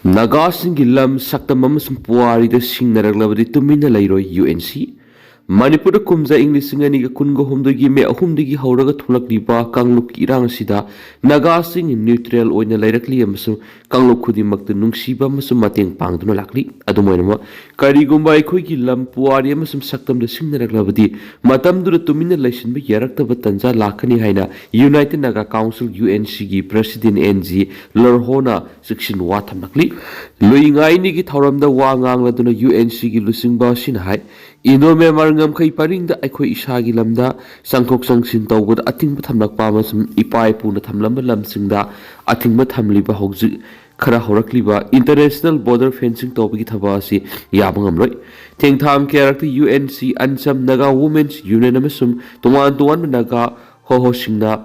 Nagasinggi lam saktam amasung puwarida singnaраglabadi tumina lairoi UNC Manipur kumza Englishingani kungo humdagi me ahumdagi hauraga thulakliba kangluk irang sida Nagasing neutral oina lairakli amasung kangluk khudimakta nungsiba amasung mateng pangduna lakli adumoinama karigumba aikhoigi lam puwari amasung saktamda singnaраglabadi matamdura tumina laisinba yaraktaba tanja lakani haina United Naga Council UNC gi President NG Lorhona section wa thamlakli loingai ni gi thauramda wa ngangladuna UNC gi lusingba sinhai Inome marangam kai paringda aikhoi isagi lamda sangkhok sangsin tawbada atingba thamlakpa amasum ipai puna thamlamba lamsingda atingba thamliba hojik khara horakliba international border fencing tawbagi thaba asi yabangamroi thengtham kerakti UNC ansam Naga Women's Union amasum tuwan Naga hohosingna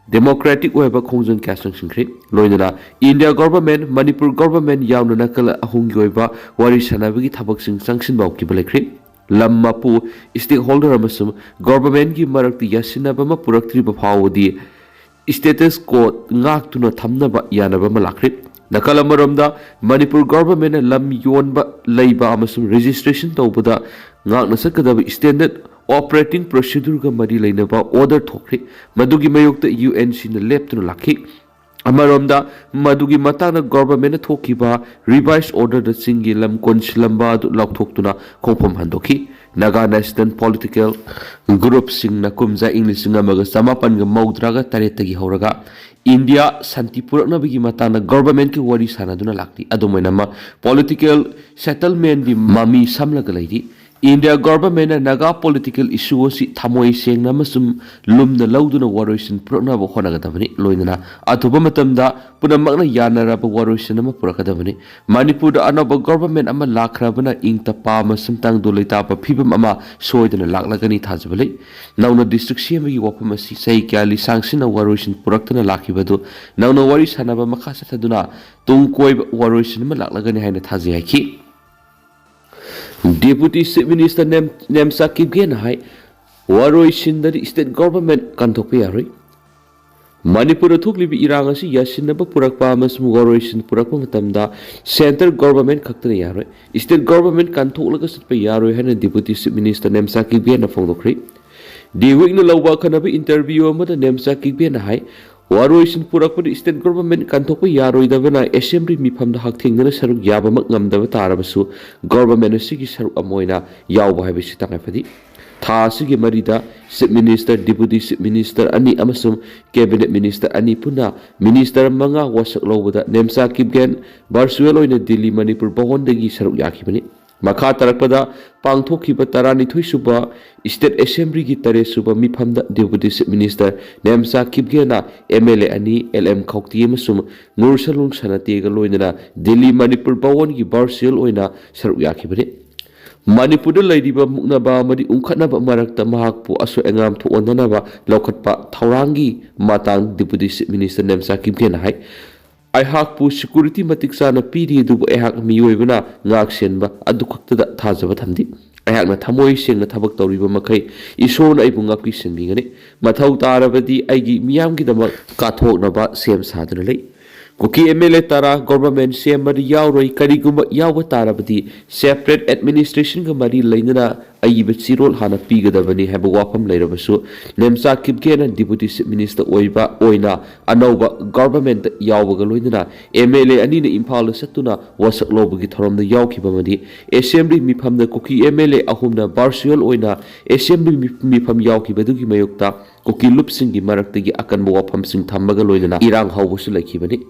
democratic weba khongjang kasang singkhri loinana India government Manipur government yauna nakala ahungi weba wari sanabagi thabak sing sangsin bawki balekri Lammapu stakeholder amasum government gi marakti yasinaba ma puraktriba phawdi status quo ngaktuna thamnaba yanaba malakri nakalamaramda Manipur government lam yonba leiba amasum registration tawbada ngakna sakadaba standard operating procedure ga mari leinaba order thokri madugi mayokta UNC na leptuna lakhi Amaromda madugi matana government thokiba revised order the singi lam konsilamba laukthokuna khongphom handoki Naga national political group singna kumza English ngamaga samapan ga maudraga taretagi horaga India santipurakna bigi matana government ki wari sanaduna lakti adumainama political settlement di mami samlaga laidi India government na Naga political issue si thamoi sengna masum lumna lauduna waroisin purna bo khonagadabani loinana atuba matamda punamakna yanaraba waroisin ama purakadabani Manipur da anaba government ama lakrabana ingta pa masum tang dolita pa phibam ama soidana laklagani thajbale nauna district semagi wapam asi sei kyali sangsina waroisin puraktana lakibadu nauna wari sanaba makhasa thaduna tungkoi waroisin ama laklagani haina thaji haki Deputy Chief Minister Nemsa Kibgen hai waroi sindari state government kanthokpe yaroi Manipur thuklibi irang asi yasinaba purakpa amasum waroi sin purakpa matamda center government khaktana yaroi state government kanthoklaga satpa yaroi hana Deputy Chief Minister Nemsa Kibgen na phongdokri diwing na lawba khanabi interview amada Nemsa Kibgen hai waroi sin purakpa state government kanthokpa yaroi dabana assembly mifamda hakthengna saruk yabamak ngamdaba tarabasu government asigi saruk amoina yawba haibisi tangafadi tha asigi marida chief minister deputy chief minister ani amasum cabinet minister ani puna minister manga wasak lobada Nemsa Kibgen virtual oina Delhi Manipur bahondagi saruk yakhibani Makha tarakpada pangthokhiba taranithoi suba state assembly gi tare suba mifamda deputy chief minister Nemsa Kibgena MLA ani LM khokti amasum ngursalung sanate ga loinana Delhi Manipur bawon gi virtual oina saruk yakhibani Manipur da laidiba muknaba madi ungkhatnaba marakta mahakpu aso engam thuondanaba lokhatpa thaurangi matang deputy chief minister Nemsa Kibgena hai Aihakpu security matiksana piri dubu aihak miyoibana ngak senba adu khaktada thajaba thamdi aihakna thamoi sengna thabak tawriba makai isona aibu ngakpi senbingani mathau tarabadi aigi miyamgi dama kathoknaba sem saduna lei Kuki MLA tara government semari yauroi kariguma yawa tarabadi separate administration ga mari lainana aiba chirol hana pigadabani haba wafam lairabasu Nemsa Kibgena deputy chief minister oiba oina anauba government yawa ga loinana MLA anina Imphal satuna wasak lobagi thoramda yawkhibamadi assembly mifamda kuki MLA ahumna virtual oina assembly mifam yawkhibadugi mayokta kuki lupsingi maraktagi akanba wafam sing thambaga loinana irang hawbusu laikhibani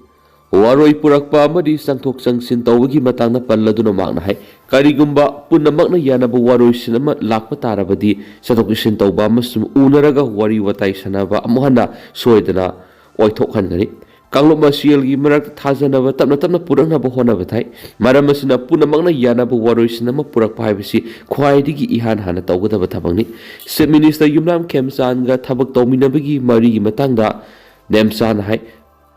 Waroi purakpa amadi sangthok sangsin tawagi matangna palladuna makna hai karigumba punamakna yanaba waroi sinama lakpa tarabadi sathoksin tawba amasum unaraga wari watai sanaba amuhana soidana oithokhangani kanglop masialgi marak thajanaba tapna puraknaba honaba thai maramasina punamakna yanaba waroi sinama purakpa haibasi khwaidigi ihan hana tawgadaba thabangni chief minister Yumnam Khemchan ga thabak tawminabagi mari matangda Nemsa hai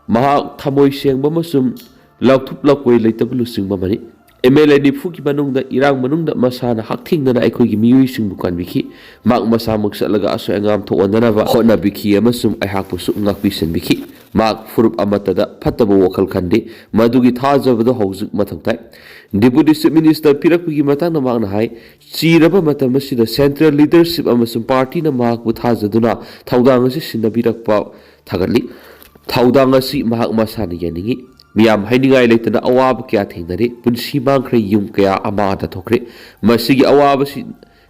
Mahak thamoi sengba masum lakthup lakoi leitablu singba mani MLA nifuki manungda irang manungda masana hakthingdana aikoigi miyuisingbu kanbiki mak masamuk satlaga aso angam thoondanaba hotnabiki amasum aihakpusu ngakpisenbiki mak furup amatada phattaba wakhal khande madugi thajabado haujuk mathoktai Deputy Chief Minister pirakpigi matangna makna hai chiraba matamasida central leadership amasum party na makbu thajaduna thaudang asi sinabirakpa thagatli thaudang asi mahak masana yaningi Miyam hainigai leitana awab kya thingnare punsi mangkhre yum kya amada thokre masigi awab si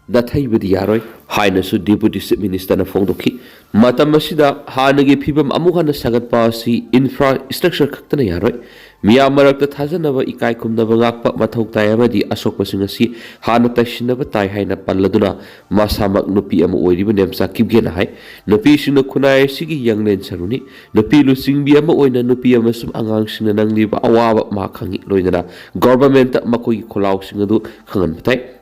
nathai yaroi haina su Deputy Chief Minister na phongdokhi matam asida hanagi phibam amukhana sagatpa si infrastructure khaktana yaroi miyam marakta thajanaba ikai khumnaba ngakpa mathau tai amadi asokpasing asi hana taisinaba tai haina palladuna masamak nupi amu oiriba nemsa kibgena hai nupi singna khunai sigi yanglen saruni nupi lusingbi ama oina nupi amasum angang singna nangliba awaba ma khangi loinana government makoi kholau singadu khangan patai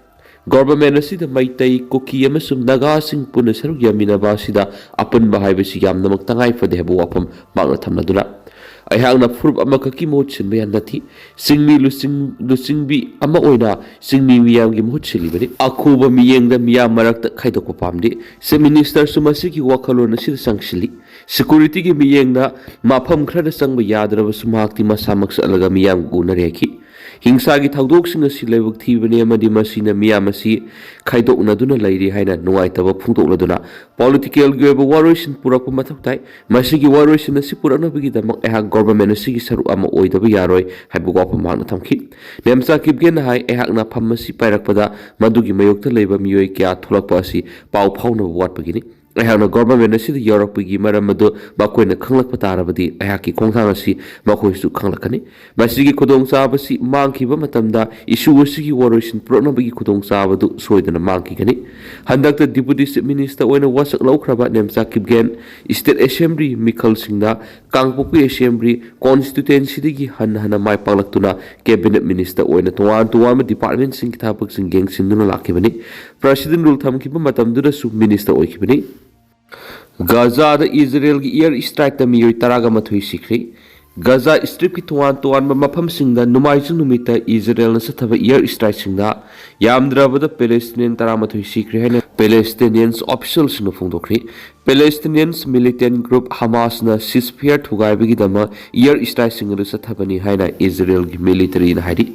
Government asida Meetei-kuki amasum Naga sing puna saruk yaminaba asida apan bahaibasi yamnamak tangai fade habu wapam makna thamnaduna aihangna furup amakaki mohut sinba yandathi singmi lusingbi ama oina singmi miyamgi mohut silibani akhuba miyengda miyam marakta khaidokpa pamdi se minister sumasigi wakhalon asida sangsili security gi miyengna mafam khrada sangba yadraba sumakti masamak salaga miyam gunareki Hingsa gi thawdok sing asi leibuk thibani amadi masina miyam asi khaidoknaduna lairi haina nuaitaba phungdokladuna political gi oiba waroisin purakpa mathoktai masigi waroisin asi puraknabagi damak eha government asigi saru ama oidaba yaroi haibu wapam makna thamki nemsa kibgen hai ehakna phammasi pairakpada madugi mayokta leiba miyoi kya tholakpa asi pau phauna watpagini Ayahna government asida Europe-gi maramado bakoina khanglakpa tarabadi ayaki khongthang asi makoisu khanglakani masigi Khudong sabasi mangkiba matamda issue asigi waroisin pronabagi Khudong sabadu soidana mangkigani handakta Deputy Chief Minister oina wasak laukraba nemsa kibgen State Assembly Mikhal Singna Kangpopi Assembly constituency digi hana mai panglaktuna Cabinet Minister oina tuwan department sing kithapak sing geng sinduna lakibani President rule thamkiba matamdura su minister oikibani Gaza da Israel gi air strike ta miyoi taraga mathui sikri Gaza strip ki tuwan mafam singda numaijung numita Israel na sathaba air strike singda yamdrabada Palestinian taramathui sikri haina Palestinians officials singna phongdokri Palestinians militant group Hamas na ceasefire thugaibagi dama air strike singda sathabani haina Israel gi military na haidi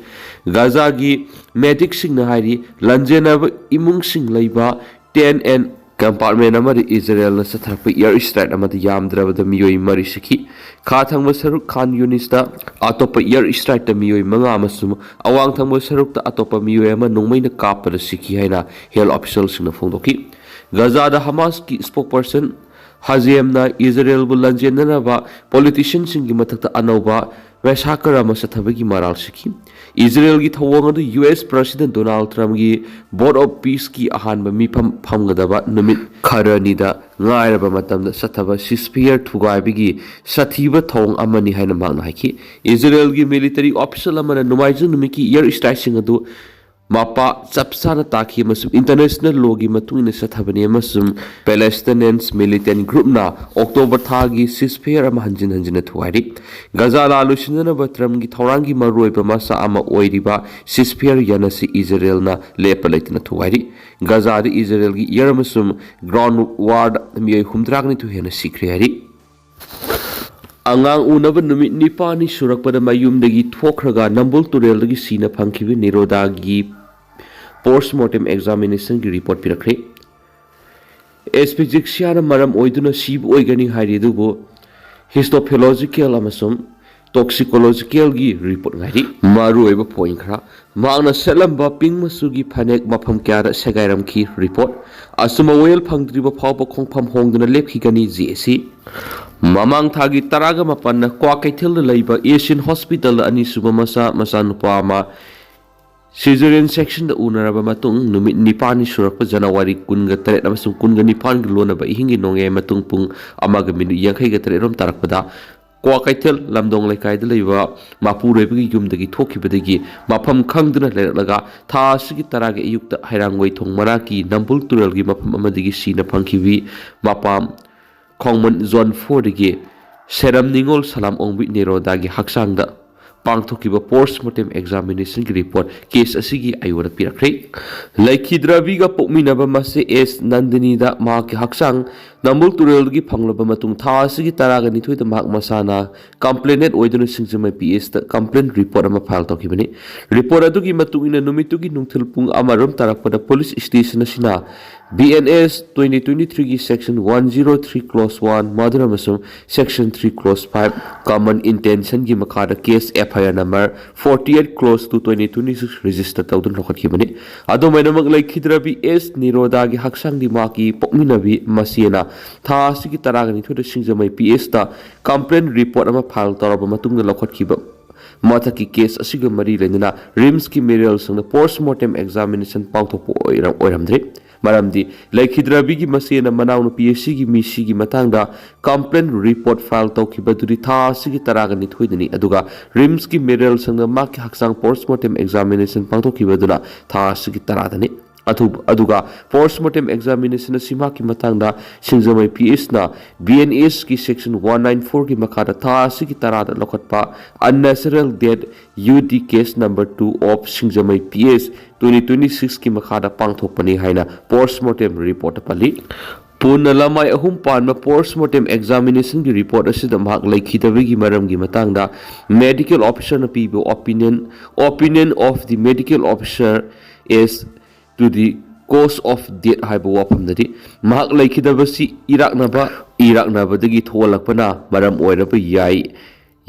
Gaza gi medic singna haidi lanjenaba imung sing leiba 10 and Compartment amadi Israel na sathakpa air strike amadi yamdrabada miyoi mari sikhi kha thangba saruk Khan Yunis da atopa air strike ta miyoi manga amasum awang thangba saruk ta atopa miyoi ama nongmaina kappada sikhi haina health officials na phongdoki Gaza da Hamas ki spokesperson Hazem na Israel bu lanjenna ba politicians singi mathakta anauba Vesakara masathabagi maral sikhi Israel gi thawang adu US President Donald Trump gi Board of Peace ki ahanba mifam phamgadaba numit kharani da ngairaba matamda sathaba ceasefire thugaibigi sathiba thong amani haina mangna haiki Israel gi military official amana numaiju numiki air strike sing adu mapa chapsana takhi masum international law gi matungina sathabani masum Palestinians militant group na October thagi ceasefire ama hanjina thuari Gaza la alushinana batram gi thorangi maroi masa ama oiriba ceasefire yanasi Israel na lepalaitna thuari Gaza ri Israel gi yarmasum ground war mi humdragni thu hena sikriari Angang unaba numit nipani surakpada mayumdagi thokraga nambul tureldagi sina phangkibi Niroda gi postmortem examination ki report pirakre asphyxia na maram oiduna sib oigani haridubo histopathological amasum toxicological gi report ngari maru oiba point khara magna selamba ping masugi Phanek mafam kyara segairam ki report asuma well phangdriba phawba khongpham hongduna lepkhigani GSC Mamang thagi taraga mapanna kwa kaithil laiba Asian Hospital ani suba masa nupama Caesarean section da unaraba matung numit nipani surakpa January kunga taret amasung kunga nipan gilonaba ihingi nonge matung pung amaga minu yangkai ga taret rom tarakpada kwa kaithil lamdong laikai da laiba Mapur oibagi yumdagi thokibadagi mafam khangduna lerlaga tha asigi taraga ayukta hairangwai thong maraki nambul turalgi mafam amadagi sina phangkibi mapam Khongman Zone 4 dagi Seram Ningol Salam Ongbi Niroda gi haksangda पांगथोकिबा postmortem examination की report case असिगी आयोगदा पिरखरे लैखिद्राबीगा पोकमिनाबा मासे S नंदिनीदा माके हक्सांग नंबुल तुरेलगी फंगलबा मतुंग था असिगी तरागा निथोइदा माक मसाना कंप्लेनेंट ओइदुना सिंगजमै पीएस दा कंप्लेंट रिपोर्ट अमा फाइल तौखिबनी रिपोर्ट अदुगी मतुंगिना नुमितुगी नुंगथिल पुंग अमारोम तारकपदा पुलिस स्टेशन असिना BNS 2023 की सेक्शन 103 क्लॉज 1 मदर अमसुंग सेक्शन 3 क्लॉज 5 कॉमन इंटेंशन की मखादा case FIR number 48 clause 2 2026 register तौदुन लखतखिबनी अदो मैनमक लैखिद्राबी एस निरोदा की हक्सांग दी माकी पोकमिनाबी मसिना था असिगी तरागनि थोदा सिंगजमै PS दा कंप्लेंट रिपोर्ट अमा फाइल तौरबा मतुंग लखतखिबा माथा की केस असिगा मरी लेना रिम्स की मेरियल संग पोस्टमार्टम एग्जामिनेशन पाउथोपो ओइरमद्रे मरमदी लैखिद्राबी की मसेना मनाउन PSC की मिसी की मतंगदा कंप्लेंट रिपोर्ट फाइल तौखिबदुरी था असिगी तरागा निथोइदनी अदुगा रिम्स की मेरियल संग माकी हक्सांग पोस्टमार्टम एग्जामिनेशन पाउथोखिबदुना था असिगी तरादनी अदुगा पोस्टमार्टम एग्जामिनेशन सीमा की मतंगदा सिंगजमै PS ना BNS की सेक्शन 194 की मखादा था असिगी तरादा लखतपा unnatural death UD case number 2 of Singjamei PS 2026 की मखादा पांगथोकपनी हाइना पोस्टमार्टम रिपोर्ट पली पुनः लमाई अहुम पान पोस्टमार्टम एग्जामिनेशन की रिपोर्ट असिदा महक लैखिदबगी मरमगी मतंगदा मेडिकल ऑफिसर न पीबो opinion of the medical officer is to the cause of death haiba wafamdadi mahak laikhidabasi iraknabadagi tholakpana maram oiraba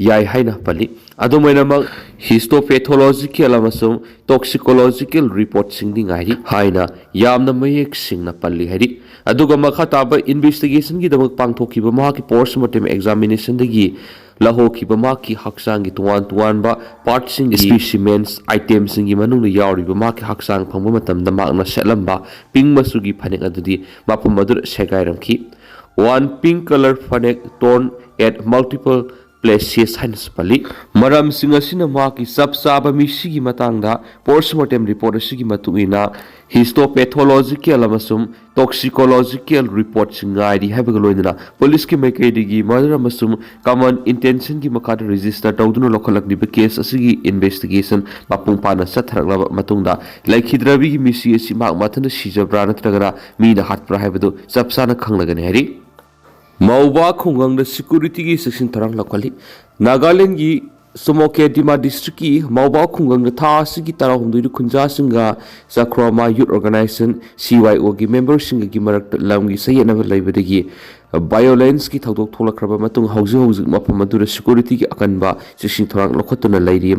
yai haina pali adumaina mak histopathological amasung toxicological report singding hairi haina yamna mayek singna pali hairi aduga makha taba investigation gi damak pangthokiba mahaki postmortem examination dagi lahokiba maki haksang gi tuan ba parts sing specimens items sing gi manung yauriba maki haksang phangba matam da makna selamba pink masugi phanek adudi mapum madur segairamki one pink color phanek torn at multiple places hanspali maram singasina maki sabsaba misigi matangda postmortem report asigi matuina histopathological amasum toxicological report singaidi habagaloidina police ki maikaidigi murder amasum common intention ki makada register tawduna lokhalakni be case asigi investigation mapung pana satharakla matungda laikhidrabi gi misi asi mak mathana sijabra natragara mina hatpra habadu sapsana khanglagani hari Mauba Khudong the security की section तरंग लखली नागालैंड की सुमोके दिमा district की मौबा खुंगंग था की तरह हुंदुई खुंजा सिंगा सख्रोमा youth organisation CYO की member सिंग की मरक लम की सयनब लैबदगी वायोलेंस की थौदोक थोलखरबा मतुंग हौजिक मफम मदुर सिक्योरिटी की अकनबा सिसिंग थोरांग लखतुना लैरि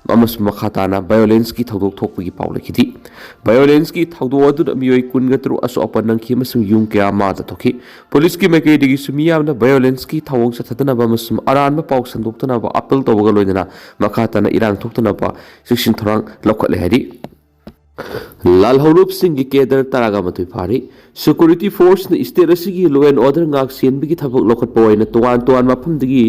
मखाताना वायोलेंस की थौदोक थोकपगी पाउ लखिदि वायोलेंस की थौदोक अदु मियोय कुनगतरु असो अपनंखि मसुं युंग क्या माता थोखि पुलिस की मैकेदिगी सुमियामना वायोलेंस की थौंग सथदना मसुं अरानबा पाउ संदोक्तना अपील तौबगा लोइदना मखाताना इरांग थोक्तना सिक्सिन थोरांग लखले हरि लालहौरूप सिंह की केदर तरागा मतुई फारी सिक्योरिटी फोर्स ने स्टेट असिगी लॉ एंड ऑर्डर गाक सेनबिगी थबक लखतपा ओइना तोवान मफमदगी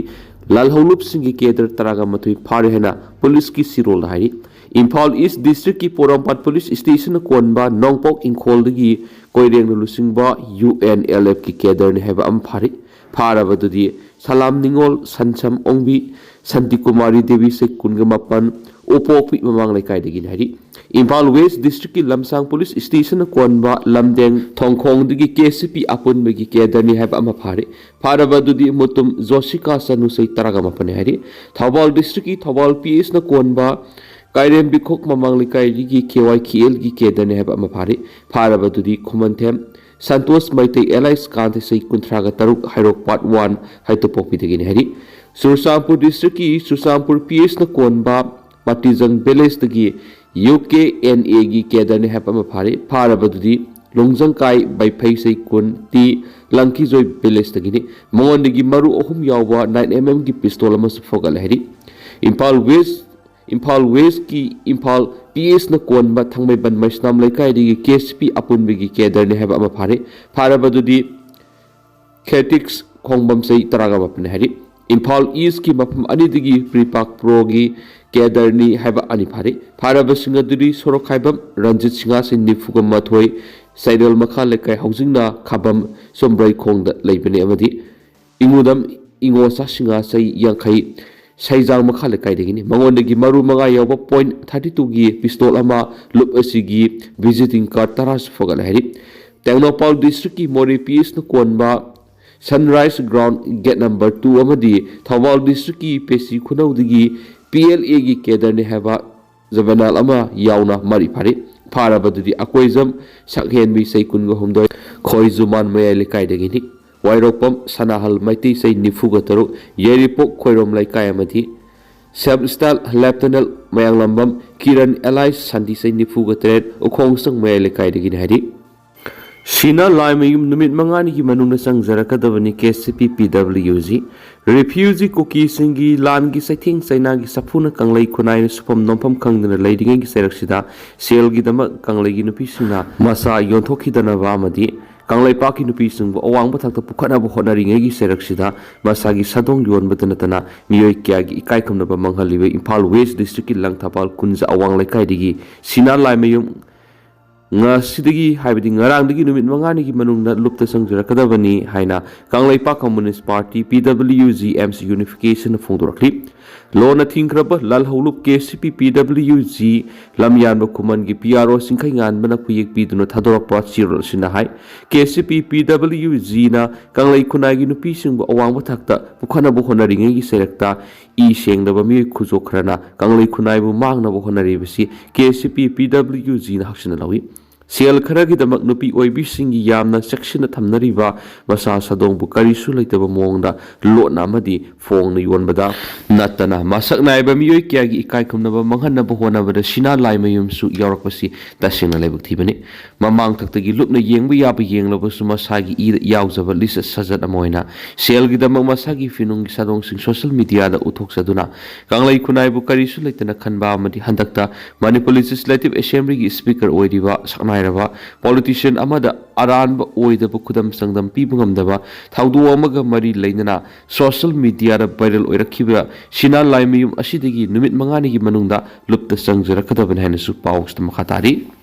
लालहौरूप सिंह की केदर तरागा मतुई फारी हैना पुलिस की सिरोल हारी इम्फाल ईस्ट डिस्ट्रिक्ट की पोरमपाट पुलिस स्टेशन कोनबा नोंगपोक इंखोलदगी कोइरेंग लुसिंगबा UNLF की केदर ने हैबा अम फारी फारबदुदी सलाम निंगोल सनसम ओंबी संति कुमारी देवी से कुनगमपन ओपोपि ममांग लेकाइदगी हारी इम्फाल वेस्ट डिस्ट्रिक्ट की लमसांग पुलिस स्टेशन कोनबा लमदेंग थोंगखोंगदगी KCP अपुनबगी केदरनी हैबा अमा फारे फारबदुदी मुतुम जोशिका सनुसै तरागमपने हारी थौबाल डिस्ट्रिक्ट की थौबाल PS न कोनबा काइरेम बिखोक ममांग लेकाइदगी KYKL की केदरनी हैबा अमा फारे फारबदुदी खुमनथेम संतोष मैतै एलाइस कांते सै कुंथ्रागा तरुक हाइरोक पार्ट 1 हाइतोपोपीदगी हारी सुरसामपुर डिस्ट्रिक्ट की सुरसामपुर PS न कोनबा पाटीजंग विलेज दगी UKNA की केदर ने हैपा फारे फारबदुदी लोंगजंग काय बाइफै सै कुन टी लंकीजोय विलेज दगी मोंगनदगी मरु अहुम यावबा 9mm की पिस्तौल अमस फोगल हरी इम्फाल वेस्ट की इम्फाल PS न कोनबा थंगमै बन मैसनाम लेकाइदगी KCP अपुनबगी केदर ने हैबा फारे फारबदुदी खेटिक्स खोंगबम सै तरागा मपने हरी इम्फाल ईस्ट की मफम अनिदगी प्रीपाक प्रोगी केदरनी हैबा अनि फारे फारबसिंग अदुरी सोरक हाइबम रंजित सिंगा से निफुगम मथोय साइडल मखा लेकाय हौजिंगना खाबम सोमब्रै खोंग द लेबने अमदी इंगुदम इंगोसा सिंगा सै यांखै Saijang makha lekaidagini mangondagi maru manga yawba point 32 gi pistol ama lup asigi visiting card taras fogal hari Tengnopal district ki Mori PS no konba Sunrise Ground Gate number 2 amadi Thawal district ki Pesi Khudong PLA gi kedar ne haba Zabanal ama yauna mari phari Parabadudi akoizam sakhen bi sei kungo homdoi khoizuman mayai lekaidagini Wairopam Sanahal Maiti say Nifugataro, Yeripok Koirom Laikai Amati, Sub-Stal Lieutenant Mayang Kiran Allies Santi say Nifugatred, Okong Sang Mayalekai de Ginhadi. Sina Limayum Numit Mangani Manuna Sang Zarakadavani KCP PWZ, Refugee Cookie Singi, Langi Sighting Sainagi Sapuna Kanglai Kunai Supam Nompam Kang the Lady Seraxida, Selgi the Kanglagi Nupisina, Masa Yontoki Danavamadi. Kanglai Paki Nupi Sung Awang Batak Pukana Honari Seraxida, Masagi Sadong Yon Batanatana, Mio Kiagi, Kaikam Naba Manghaliwe, Impal West District Langtapal Kunza Awang Lakaidigi, Sina Limayum Nga Sidigi, Hibing Arandigi Numit Mangani Manung Lupta Sangjara Kadavani, Haina, Kanglai Park Communist Party, PWZ MC Unification of Fondor Clip. Lona Tinkraba, Lal Holup KCP PWZ, Lamyan Bakuman gi PRO Singkaingan Manakuyik Biduna Tadora Pot Zero Sinahai, KCP PWZ na Kanglai Kunagi Nupising Awang Batakta, Bukana Buhonaringi Selecta, E Sheng the Bami Kuzokrana, Kanglai Kunaibu Magna Buhonarivasi, KCP PWZ na Hakshinalawi. Sel Karagi the Magnupi Oibi Singi Yamna section at Tamnariva, Masa Sadong Bukari Sulaitaba Monda, Lot Namadi, Fong Yuan Bada, Natana, Masak Naiba Mio Kiagi Kaikum Nava Mangana Bohona, the Shina Limayum Su Yorokasi, Dashing a level Tibani, Mamang Taki Lupna Yang Yabi Yang Lobusumasagi Yaws of Lisa Sazat Amoina, Sel Gida Masagi Finung Sadong Sing social media the Utok Saduna, Kanglai Kunai Bukari Sulaitana Kanba Madi Handakta, Manipur Legislative Assembly Speaker Oediva, Saknai. Politician Amada Aranba Oida Bukudam Sangdam Pibungam Taudu Amaga Mari Lainana, social media viral Oirakiba, Shina Limium Ashidigi, Numit Mangani Manunda, Lupta Sangjara Kadavan Hanesu Paus to Makatari.